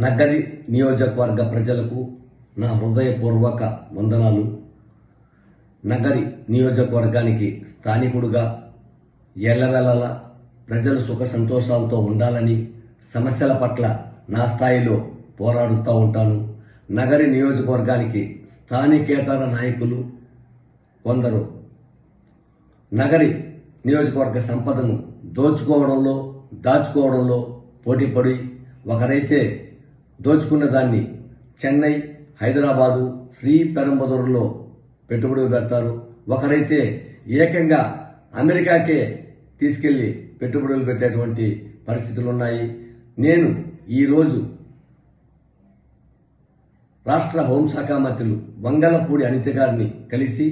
నగరి నియోజకవర్గ ప్రజలకు నా హృదయపూర్వక వందనాలు. నగరి నియోజకవర్గానికి స్థానికుడుగా ఎల్లవేళలా ప్రజలు సుఖ సంతోషాలతో ఉండాలని, సమస్యల పట్ల నా స్థాయిలో పోరాడుతూ ఉంటాను. నగరి నియోజకవర్గానికి స్థానికేతర నాయకులు కొందరు నగరి నియోజకవర్గ సంపదను దోచుకోవడంలో, దాచుకోవడంలో పోటీపడి ఒకరైతే దోచుకున్న దాన్ని చెన్నై, హైదరాబాదు, శ్రీపెరంబదూరులో పెట్టుబడులు పెడతారు. ఒకరైతే ఏకంగా అమెరికాకే తీసుకెళ్లి పెట్టుబడులు పెట్టేటువంటి పరిస్థితులు ఉన్నాయి. నేను ఈరోజు రాష్ట్ర హోంశాఖ మంత్రులు వంగలపూడి అనిత గారిని కలిసి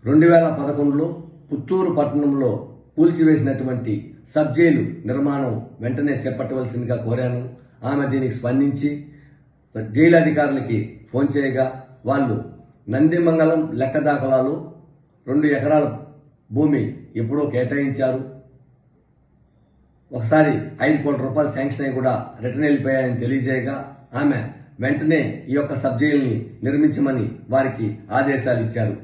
2011లో పుత్తూరు పట్టణంలో కూల్చివేసినటువంటి సబ్ జైలు నిర్మాణం వెంటనే చేపట్టవలసిందిగా కోరాను. ఆమె దీనికి స్పందించి జైలు అధికారులకి ఫోన్ చేయగా వాళ్ళు నందిమంగళం లెక్క దాఖలాలు 2 ఎకరాల భూమి ఎప్పుడో కేటాయించారు. ఒకసారి 5 కోట్ల రూపాయలు శాంక్షన్ అయి కూడా రిటర్న్ వెళ్ళిపోయాయని తెలియజేయగా ఆమె వెంటనే ఈ యొక్క సబ్ జైలుని నిర్మించమని వారికి ఆదేశాలు ఇచ్చారు.